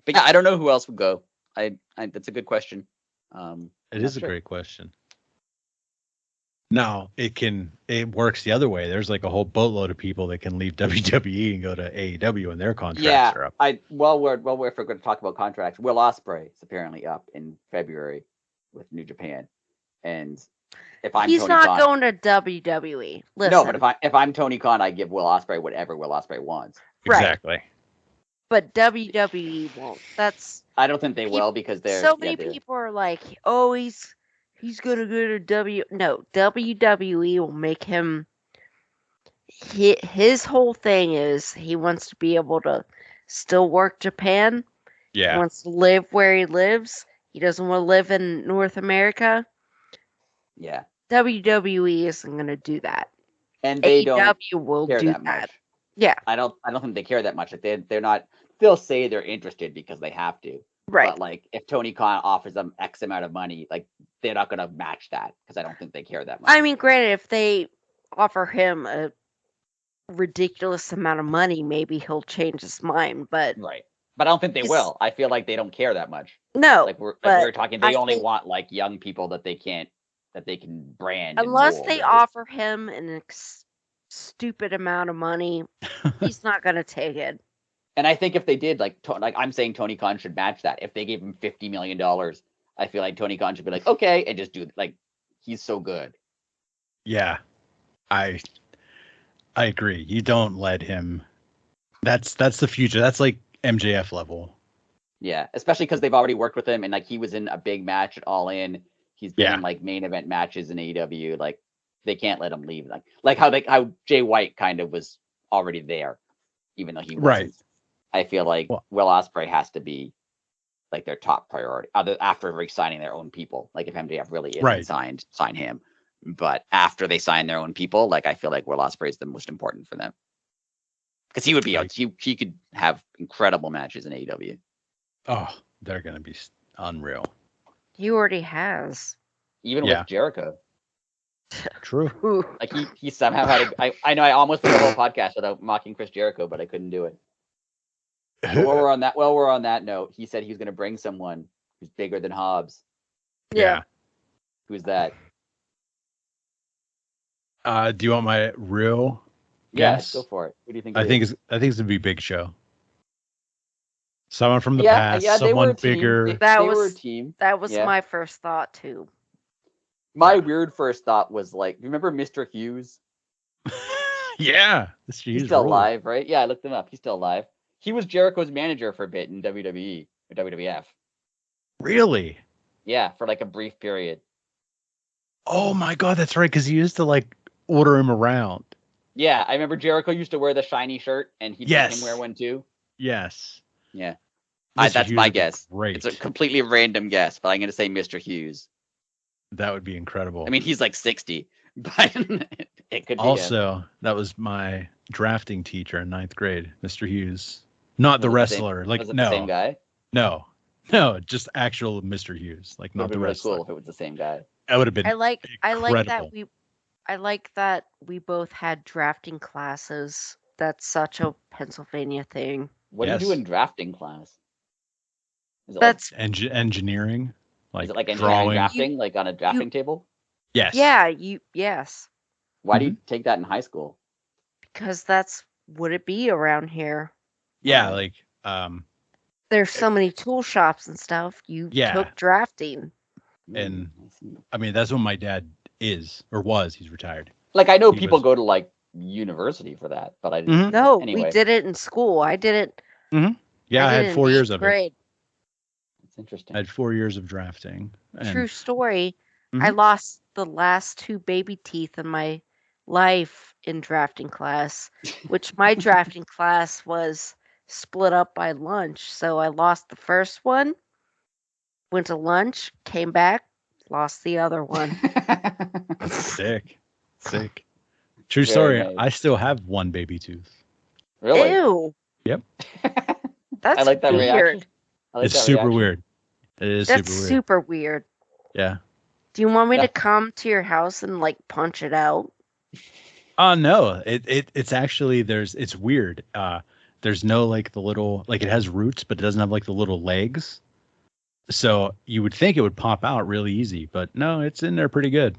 but yeah, I don't know who else would go. I that's a good question. It is a great question. Now it works the other way. There's like a whole boatload of people that can leave WWE and go to AEW and their contracts are up. We're going to talk about contracts. Will Ospreay is apparently up in February with New Japan, and if I'm he's Tony not Khan, going to WWE. Listen. No, but if I'm Tony Khan, I give Will Ospreay whatever Will Ospreay wants. Exactly. Right. But WWE won't. I don't think they will because they're so many people are like, oh, he's gonna go to No, WWE will make him. His whole thing is he wants to be able to still work Japan. Yeah. He wants to live where he lives. He doesn't want to live in North America. Yeah. WWE isn't going to do that. And they AEW don't will care do that that. much. Yeah. I don't think they care that much. Like they're not. They'll say they're interested because they have to. Right. But like if Tony Khan offers them X amount of money, like they're not going to match that because I don't think they care that much. I mean, granted, if they offer him a ridiculous amount of money, maybe he'll change his mind. But right. But I don't think they will. I feel like they don't care that much. No. Like we're talking. They only want like young people that they can brand. Unless they offer him an stupid amount of money, he's not going to take it. And I think if they did, like I'm saying, Tony Khan should match that. If they gave him $50 million, I feel like Tony Khan should be like, okay, and just do he's so good. Yeah, I I agree. You don't let him. That's the future. That's like MJF level. Yeah, especially because they've already worked with him, and like he was in a big match at All In. He's been in like main event matches in AEW. Like they can't let him leave. Like how Jay White kind of was already there, even though he wasn't. Right. I feel like Will Ospreay has to be like their top priority, after re-signing their own people. Like if MJF really isn't signed, sign him. But after they sign their own people, like I feel like Will Ospreay is the most important for them, because he would be he could have incredible matches in AEW. Oh, they're gonna be unreal. He already has. Even with Jericho. True. Like he somehow had I know I almost did a whole podcast without mocking Chris Jericho, but I couldn't do it. While we're on that note, he said he was going to bring someone who's bigger than Hobbs. Yeah. Who's that? Do you want my real guess? Go for it. Who do you think? I think it's gonna be Big Show. Someone from the past, someone bigger. They were a team. That was my first thought too. My weird first thought was like, remember Mr. Hughes? Yeah, he's still alive, right? Yeah, I looked him up. He's still alive. He was Jericho's manager for a bit in WWE or WWF. Really? Yeah, for like a brief period. Oh my God, that's right. Because he used to like order him around. Yeah, I remember Jericho used to wear the shiny shirt, and he'd make him wear one too. Yes. Yeah. That's my guess. Great. It's a completely random guess, but I'm going to say Mr. Hughes. That would be incredible. I mean, he's like 60, but it could be also him. That was my drafting teacher in 9th grade, Mr. Hughes. Not the wrestler. Was it the same guy? No, just actual Mr. Hughes. Like not the wrestler. Really cool if it was the same guy. That would have been. I like that we both had drafting classes. That's such a Pennsylvania thing. What do you do in drafting class? That's engineering. Like, is it like engineering drafting, like on a drafting table? Yes. Yeah, yes. Why do you take that in high school? Because that's what it be around here. Yeah, like there's so many tool shops and stuff. You took drafting. And I mean, that's what my dad is or was. He's retired. Like I know people go to like university for that, but I didn't. No, anyway. We did it in school. I did it. Yeah, I had 4 years of it. It's interesting. I had 4 years of drafting. True story. I lost the last 2 baby teeth in my life in drafting class, which my drafting class was split up by lunch. So I lost the first one, went to lunch, came back, lost the other one. Sick. True story. Nice. I still have 1 baby tooth. Really? Ew. Yep. That's I like that weird. Reaction. It's super weird. It is super weird. Yeah. Do you want me to come to your house and like punch it out? No. It's actually it's weird. There's no like the little it has roots, but it doesn't have like the little legs. So you would think it would pop out really easy, but no, it's in there pretty good.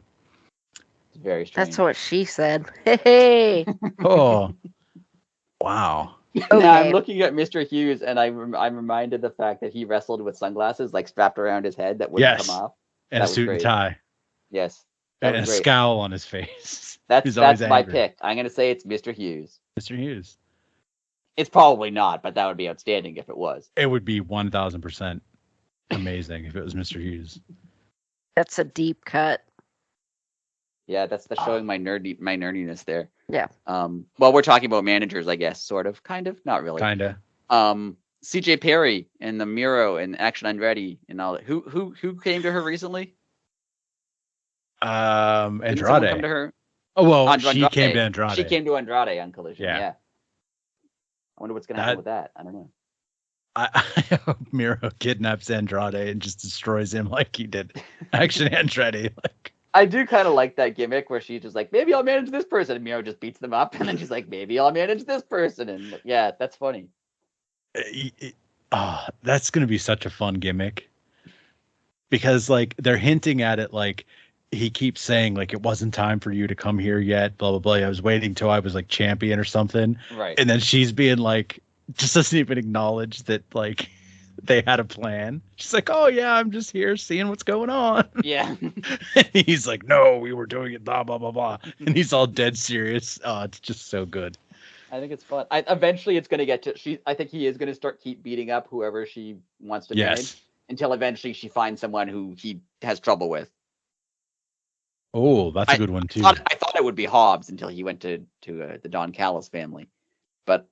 It's very strange. That's what she said. Hey. Oh. Wow. Okay. Now I'm looking at Mr. Hughes, and I'm reminded the fact that he wrestled with sunglasses like strapped around his head that wouldn't come off. And a suit and tie. Yes. And a scowl on his face. That's my pick. I'm going to say it's Mr. Hughes. Mr. Hughes. It's probably not, but that would be outstanding if it was. It would be 1,000% amazing if it was Mr. Hughes. That's a deep cut. Yeah, that's showing my nerdiness there. Yeah. Well, we're talking about managers, I guess, sort of, kind of, not really. Kinda. CJ Perry and the Miro and Action Andretti and all that. Who came to her recently? Andrade. Didn't someone come to her? Oh well, she came to Andrade. She came to Andrade on Collision. Yeah. I wonder what's gonna happen with that. I don't know. I hope Miro kidnaps Andrade and just destroys him like he did Action Andretti. Like, I do kind of like that gimmick where she's just like, maybe I'll manage this person, and Miro just beats them up, and then she's like, maybe I'll manage this person, and yeah, that's funny. That's gonna be such a fun gimmick because like they're hinting at it, like he keeps saying like it wasn't time for you to come here yet, blah blah blah. I was waiting till I was like champion or something, right? And then she's being like, just doesn't even acknowledge that like they had a plan. She's like, "Oh yeah, I'm just here seeing what's going on." Yeah. And he's like, "No, we were doing it, blah blah blah blah," and he's all dead serious. Oh, it's just so good. I think it's fun. Eventually, it's going to get to I think he is going to keep beating up whoever she wants to manage until eventually she finds someone who he has trouble with. Oh, that's a good one too. I thought it would be Hobbs until he went to the Don Callis family, but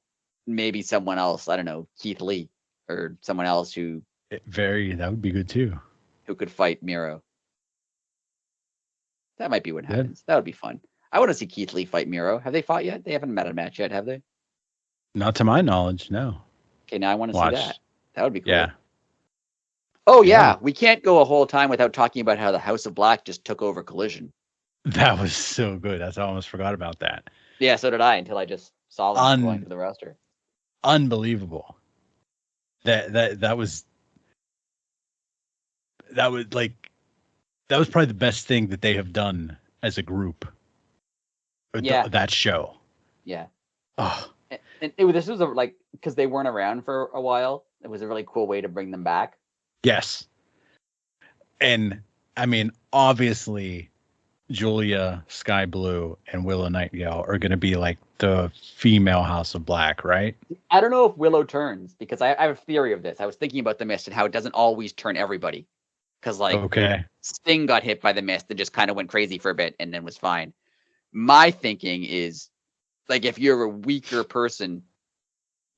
maybe someone else. I don't know, Keith Lee or someone else who that would be good too. Who could fight Miro? That might be what happens. That would be fun. I want to see Keith Lee fight Miro. Have they fought yet? They haven't met a match yet, have they? Not to my knowledge, no. Okay, now I want to see that. That would be cool. Yeah. Oh, yeah. We can't go a whole time without talking about how the House of Black just took over Collision. That was so good. I almost forgot about that. Yeah, so did I until I just saw them going to the roster. Unbelievable. That was probably the best thing that they have done as a group. That show. Yeah. Oh. And this was because they weren't around for a while. It was a really cool way to bring them back. Yes. And I mean, obviously, Julia, Sky Blue, and Willow Nightingale are going to be like the female House of Black, right? I don't know if Willow turns because I have a theory of this. I was thinking about the Mist and how it doesn't always turn everybody. Because Sting got hit by the Mist and just kind of went crazy for a bit and then was fine. My thinking is, like, if you're a weaker person,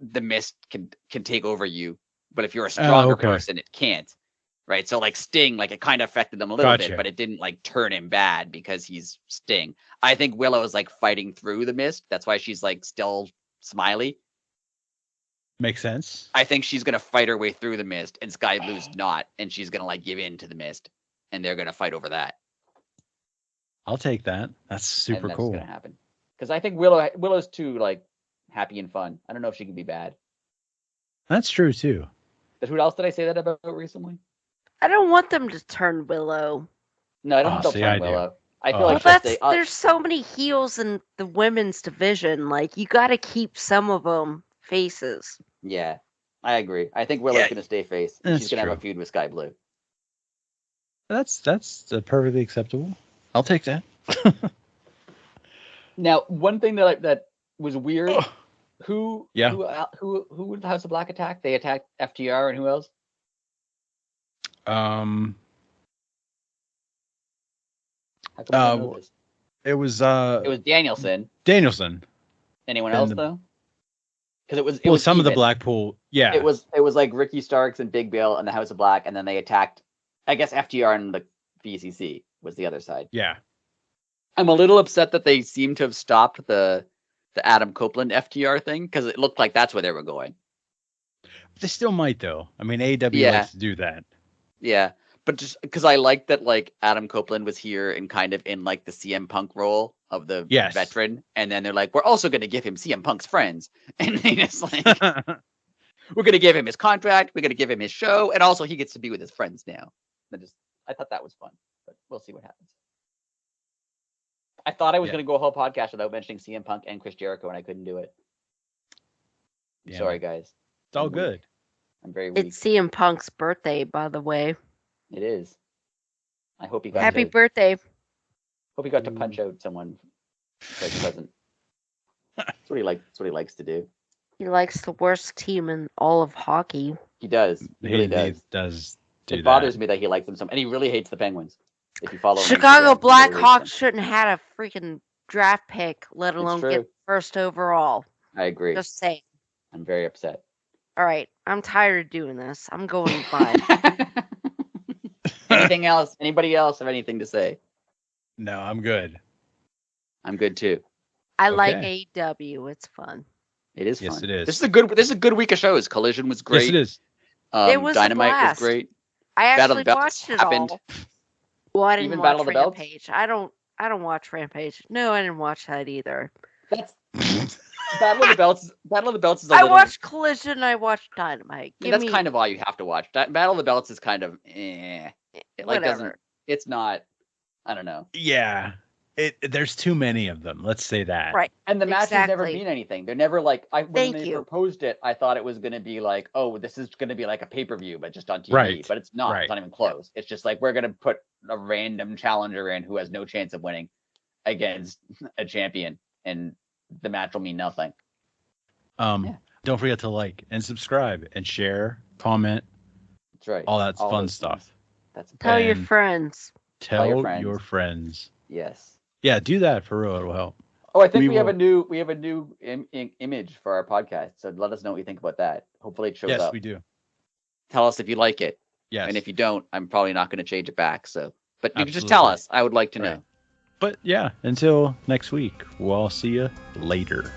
the Mist can take over you. But if you're a stronger person, it can't. Right? So, like, Sting, like, it kind of affected them a little bit, but it didn't, like, turn him bad because he's Sting. I think Willow is, like, fighting through the Mist. That's why she's, like, still smiley. Makes sense. I think she's going to fight her way through the Mist, and Sky Blue's not. And she's going to, like, give in to the Mist. And they're going to fight over that. I'll take that. That's super cool. That's going to happen. Because I think Willow's too, like, happy and fun. I don't know if she can be bad. That's true, too. But who else did I say that about recently? I don't want them to turn Willow. No, I don't think they'll turn Willow. I feel like there's so many heels in the women's division. Like, you got to keep some of them faces. Yeah, I agree. I think Willow's going to stay face. She's going to have a feud with Sky Blue. That's perfectly acceptable. I'll take that. Now, one thing that was weird. Who would the House of Black attack? They attacked FTR and who else? It was Danielson. Anyone else though? Because it was some of the Blackpool. Yeah. It was like Ricky Starks and Big Bill and the House of Black, and then they attacked. I guess FTR and the BCC was the other side. Yeah. I'm a little upset that they seem to have stopped the Adam Copeland FTR thing because it looked like that's where they were going. They still might though. I mean, AEW likes to do that. Yeah, but just because I like that, like Adam Copeland was here and kind of in like the CM Punk role of the veteran, and then they're like, we're also going to give him CM Punk's friends, and they just like, we're going to give him his contract, we're going to give him his show, and also he gets to be with his friends now. I thought that was fun, but we'll see what happens. I thought I was going to go a whole podcast without mentioning CM Punk and Chris Jericho, and I couldn't do it. Sorry, guys. It's all good. I'm very weak. It's CM Punk's birthday, by the way. It is. I hope he got Happy birthday. Hope he got to punch out someone like present. That's what he likes to do. He likes the worst team in all of hockey. He does. He really does. It bothers me that he likes them so much, and he really hates the Penguins. If you follow Chicago Blackhawks shouldn't have had a freaking draft pick, let alone get first overall. I agree. Just saying. I'm very upset. All right, I'm tired of doing this. I'm going by. Anything else? Anybody else have anything to say? No, I'm good. I'm good too. I like AEW. It's fun. It is fun. Yes, it is. This is a good week of shows. Collision was great. Yes, it is. It was Dynamite was great. I actually watched it all. Well, I didn't watch Rampage. I don't watch Rampage. No, I didn't watch that either. That's Battle of the Belts. Battle of the Belts is. I watched Collision. I watched Dynamite. That's kind of all you have to watch. Battle of the Belts is kind of It like Whatever. doesn't. It's not. I don't know. Yeah. There's too many of them. Let's say that. Right. And the matches never mean anything. They're never like when they proposed it, I thought it was going to be like, oh, this is going to be like a pay-per-view, but just on TV. Right. But it's not. Right. It's not even close. It's just like we're going to put a random challenger in who has no chance of winning against a champion, and the match will mean nothing. Don't forget to like and subscribe and share, comment. That's right. All that's fun stuff. Tell your friends. Tell your friends. Yes. Yeah, do that for real. It'll help. Oh, I think we have a new image for our podcast. So let us know what you think about that. Hopefully it shows up. Yes, we do. Tell us if you like it. Yes. And if you don't, I'm probably not going to change it back. So, but you can just tell us. I would like to know. But yeah, until next week, we'll all see you later.